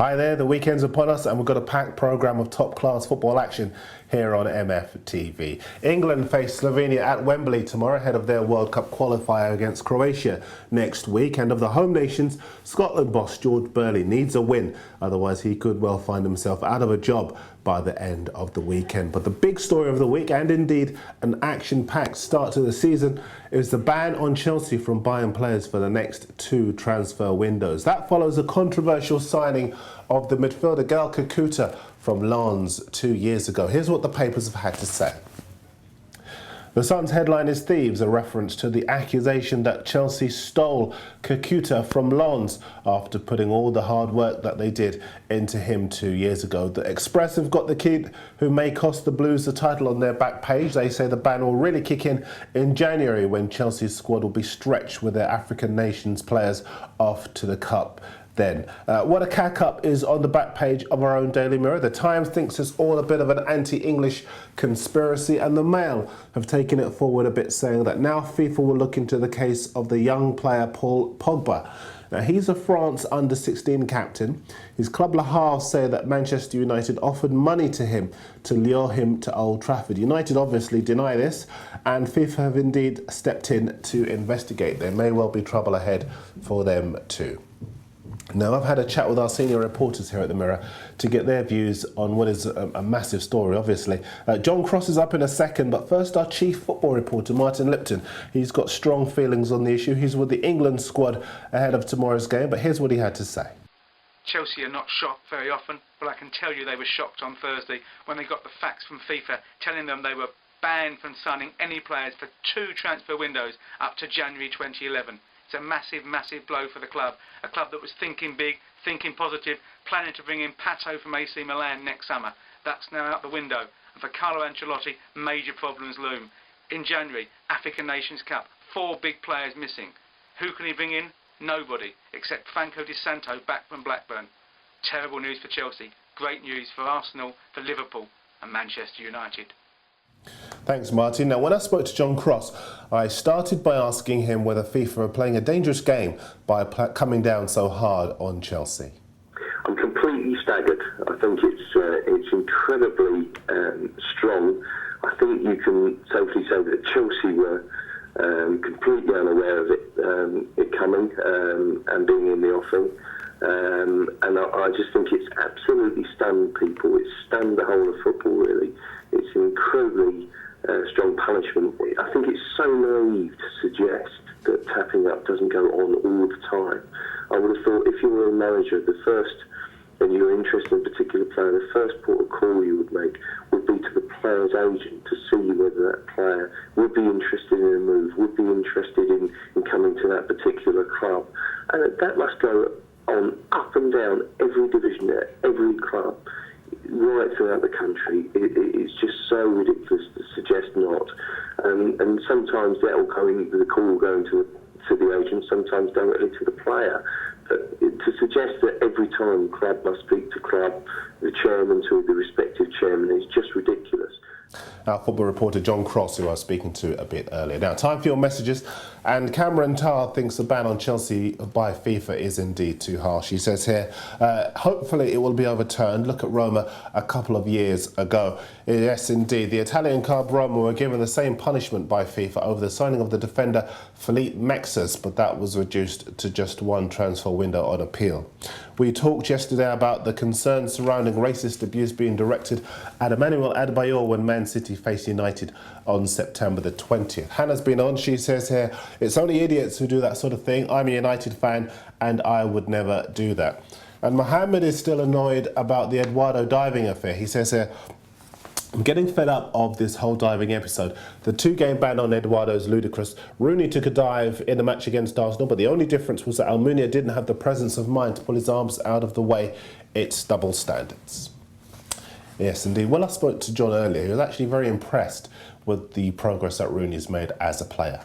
Hi there, the weekend's upon us and we've got a packed programme of top-class football action here on MFTV. England face Slovenia at Wembley tomorrow ahead of their World Cup qualifier against Croatia next week. And of the home nations, Scotland boss George Burley needs a win, otherwise he could well find himself out of a job by the end of the weekend. But the big story of the week, and indeed an action-packed start to the season, is the ban on Chelsea from buying players for the next 2 transfer windows. That follows a controversial signing of the midfielder Gael Kakuta from Lens 2 years ago. Here's what the papers have had to say. The Sun's headline is Thieves, a reference to the accusation that Chelsea stole Kakuta from Lens after putting all the hard work that they did into him 2 years ago. The Express have got the kid who may cost the Blues the title on their back page. They say the ban will really kick in January when Chelsea's squad will be stretched with their African nations players off to the Cup. Then, what a cack-up is on the back page of our own Daily Mirror. The Times thinks it's all a bit of an anti-English conspiracy, and the Mail have taken it forward a bit, saying that now FIFA will look into the case of the young player Paul Pogba. Now, he's a France under-16 captain. His club Le Havre say that Manchester United offered money to him to lure him to Old Trafford. United obviously deny this, and FIFA have indeed stepped in to investigate. There may well be trouble ahead for them too. Now, I've had a chat with our senior reporters here at the Mirror to get their views on what is a massive story, obviously. John Cross is up in a second, but first our chief football reporter, Martin Lipton. He's got strong feelings on the issue. He's with the England squad ahead of tomorrow's game, but here's what he had to say. Chelsea are not shocked very often, but I can tell you they were shocked on Thursday when they got the facts from FIFA telling them they were banned from signing any players for 2 transfer windows up to January 2011. It's a massive, massive blow for the club. A club that was thinking big, thinking positive, planning to bring in Pato from AC Milan next summer. That's now out the window. And for Carlo Ancelotti, major problems loom. In January, African Nations Cup, 4 big players missing. Who can he bring in? Nobody, except Franco Di Santo back from Blackburn. Terrible news for Chelsea. Great news for Arsenal, for Liverpool and Manchester United. Thanks, Martin. Now, when I spoke to John Cross, I started by asking him whether FIFA are playing a dangerous game by coming down so hard on Chelsea. I'm completely staggered. I think it's incredibly strong. I think you can safely say that Chelsea were completely unaware of it coming and being in the offing. And I just think it's absolutely stunned people. It's stunned the whole of football, really. It's an incredibly strong punishment. I think it's so naive to suggest that tapping up doesn't go on all the time. I would have thought if you were a manager, and you were interested in a particular player, the first port of call you would make would be to the player's agent to see whether that player would be interested in a move, would be interested in coming to that particular club. And that must go on up and down every division at every club, right throughout the country. It's just so ridiculous to suggest not. And sometimes the call will go into the agent, sometimes directly to the player. But to suggest that every time club must speak to club, the chairman to the respective chairman, is just ridiculous. Our football reporter John Cross, who I was speaking to a bit earlier. Now, time for your messages. And Cameron Tarr thinks the ban on Chelsea by FIFA is indeed too harsh. He says here, hopefully it will be overturned. Look at Roma a couple of years ago. Yes, indeed. The Italian club Roma were given the same punishment by FIFA over the signing of the defender Felipe Mexes, but that was reduced to just 1 transfer window on appeal. We talked yesterday about the concerns surrounding racist abuse being directed at Emmanuel Adebayor when Man City faced United on September the 20th. Hannah's been on. She says here, it's only idiots who do that sort of thing. I'm a United fan and I would never do that. And Mohammed is still annoyed about the Eduardo diving affair. He says here, I'm getting fed up of this whole diving episode. The 2-game ban on Eduardo is ludicrous. Rooney took a dive in the match against Arsenal, but the only difference was that Almunia didn't have the presence of mind to pull his arms out of the way. It's double standards. Yes, indeed. Well, I spoke to John earlier. He was actually very impressed with the progress that Rooney's made as a player.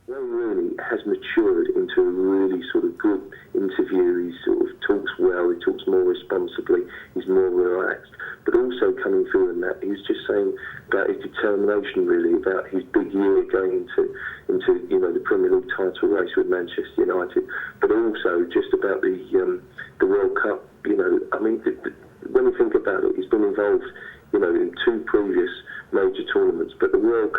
Well, Rooney has matured into a really sort of good interview. He sort of talks well, he talks more responsibly, he's more relaxed. But also coming through in that, he was just saying about his determination, really, about his big year going into the Premier League title race with Manchester United, but also just about the World Cup. I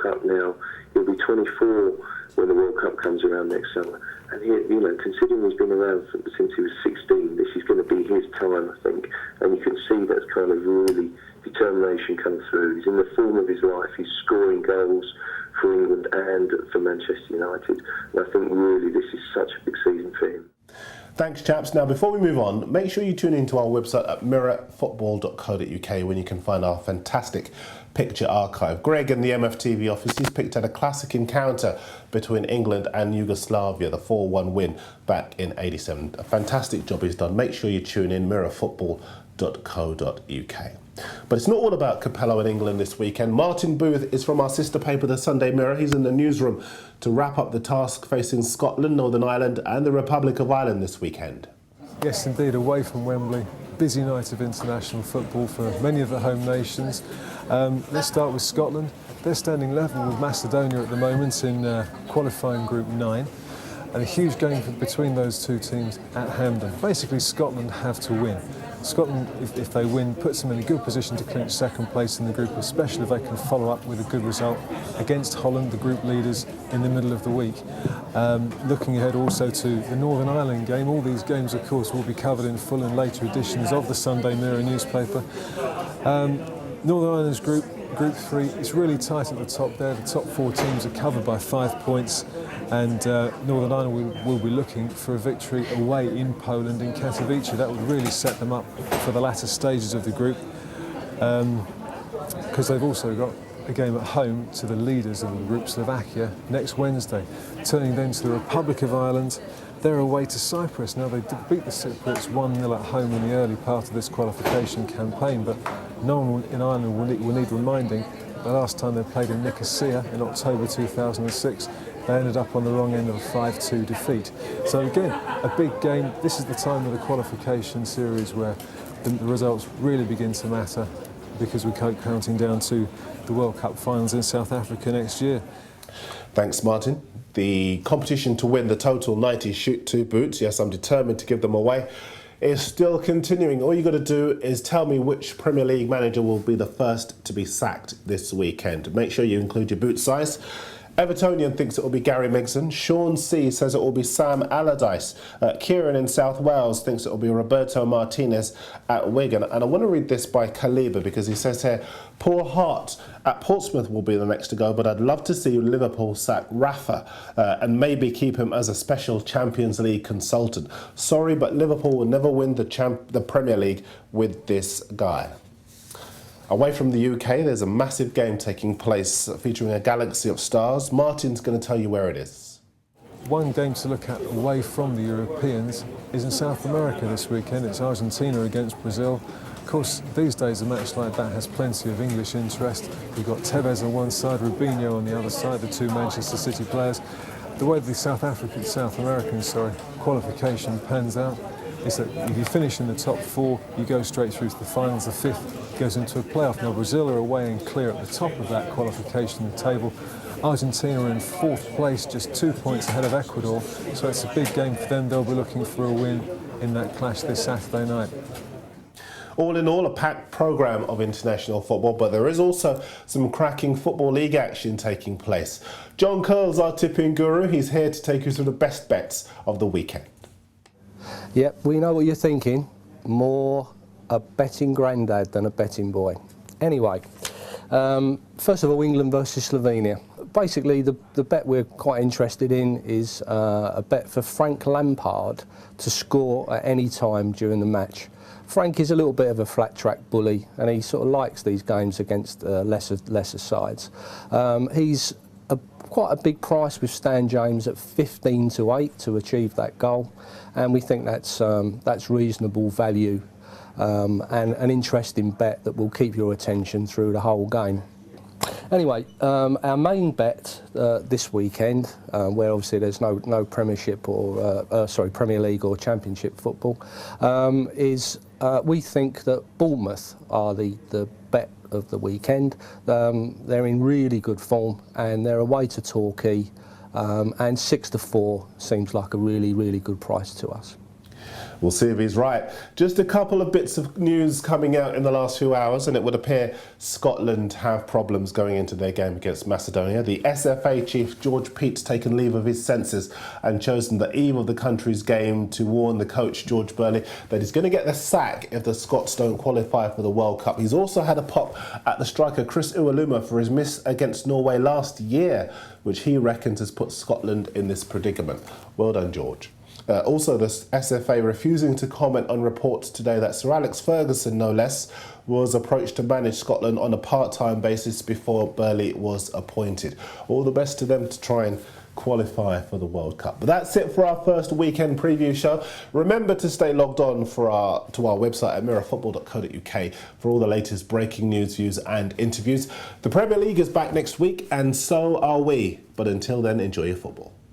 Cup now. He'll be 24 when the World Cup comes around next summer. And he, you know, considering he's been around since he was 16, this is going to be his time, I think. And you can see that's kind of really determination come through. He's in the form of his life. He's scoring goals for England and for Manchester United. And I think really this is such a big season for him. Thanks, chaps. Now, before we move on, make sure you tune into our website at mirrorfootball.co.uk when you can find our fantastic picture archive. Greg in the MFTV office, he's picked out a classic encounter between England and Yugoslavia, the 4-1 win back in '87. A fantastic job he's done. Make sure you tune in, mirrorfootball.co.uk. But it's not all about Capello in England this weekend. Martin Booth is from our sister paper, the Sunday Mirror. He's in the newsroom to wrap up the task facing Scotland, Northern Ireland and the Republic of Ireland this weekend. Yes, indeed, away from Wembley. Busy night of international football for many of the home nations. Let's start with Scotland. They're standing level with Macedonia at the moment in qualifying Group 9. And a huge game between those two teams at Hampden. Basically, Scotland have to win. Scotland, if they win, puts them in a good position to clinch second place in the group, especially if they can follow up with a good result against Holland, the group leaders, in the middle of the week. Looking ahead also to the Northern Ireland game. All these games, of course, will be covered in full in later editions of the Sunday Mirror newspaper. Northern Ireland's Group 3, it's really tight at the top there. The top 4 teams are covered by 5 points, and Northern Ireland will be looking for a victory away in Poland, in Katowice. That would really set them up for the latter stages of the group, because they've also got a game at home to the leaders of the group, Slovakia, next Wednesday. Turning then to the Republic of Ireland, they're away to Cyprus. Now, they did beat the Cypriots 1-0 at home in the early part of this qualification campaign, but no one in Ireland will need reminding the last time they played in Nicosia in October 2006, they ended up on the wrong end of a 5-2 defeat. So again, a big game. This is the time of the qualification series where the results really begin to matter, because we're counting down to the World Cup finals in South Africa next year. Thanks, Martin. The competition to win the total 90 Shoot 2 boots, yes, I'm determined to give them away, is still continuing. All you got to do is tell me which Premier League manager will be the first to be sacked this weekend. Make sure you include your boot size. Evertonian thinks it will be Gary Migson. Sean C says it will be Sam Allardyce. Kieran in South Wales thinks it will be Roberto Martinez at Wigan. And I want to read this by Kaliba, because he says here, Paul Hart at Portsmouth will be the next to go, but I'd love to see Liverpool sack Rafa and maybe keep him as a special Champions League consultant. Sorry, but Liverpool will never win the Premier League with this guy. Away from the UK, there's a massive game taking place featuring a galaxy of stars. Martin's going to tell you where it is. One game to look at away from the Europeans is in South America this weekend. It's Argentina against Brazil. Of course, these days a match like that has plenty of English interest. You've got Tevez on one side, Rubinho on the other side, the 2 Manchester City players. The way the South American qualification pans out is that if you finish in the top 4, you go straight through to the finals. The 5th goes into a playoff. Now, Brazil are away and clear at the top of that qualification table. Argentina are in 4th place, just 2 points ahead of Ecuador. So it's a big game for them. They'll be looking for a win in that clash this Saturday night. All in all, a packed programme of international football, but there is also some cracking Football League action taking place. John Curle's our tipping guru. He's here to take you through the best bets of the weekend. Yep, we know what you're thinking. More a betting granddad than a betting boy. Anyway, first of all, England versus Slovenia. Basically, the bet we're quite interested in is a bet for Frank Lampard to score at any time during the match. Frank is a little bit of a flat track bully, and he sort of likes these games against lesser sides. He's quite a big price with Stan James at 15-8 to achieve that goal, and we think that's reasonable value and an interesting bet that will keep your attention through the whole game. Anyway, our main bet this weekend, where obviously there's no Premiership or Premier League or Championship football, is we think that Bournemouth are the bet of the weekend. They're in really good form, and they're away to Torquay, and 6-4 seems like a really good price to us. We'll see if he's right. Just a couple of bits of news coming out in the last few hours, and it would appear Scotland have problems going into their game against Macedonia. The SFA chief, George Peat's taken leave of his senses and chosen the eve of the country's game to warn the coach, George Burley, that he's going to get the sack if the Scots don't qualify for the World Cup. He's also had a pop at the striker Chris Iwelumo for his miss against Norway last year, which he reckons has put Scotland in this predicament. Well done, George. Also, the SFA refusing to comment on reports today that Sir Alex Ferguson, no less, was approached to manage Scotland on a part-time basis before Burley was appointed. All the best to them to try and qualify for the World Cup. But that's it for our first weekend preview show. Remember to stay logged on to our website at mirrorfootball.co.uk for all the latest breaking news, views and interviews. The Premier League is back next week, and so are we. But until then, enjoy your football.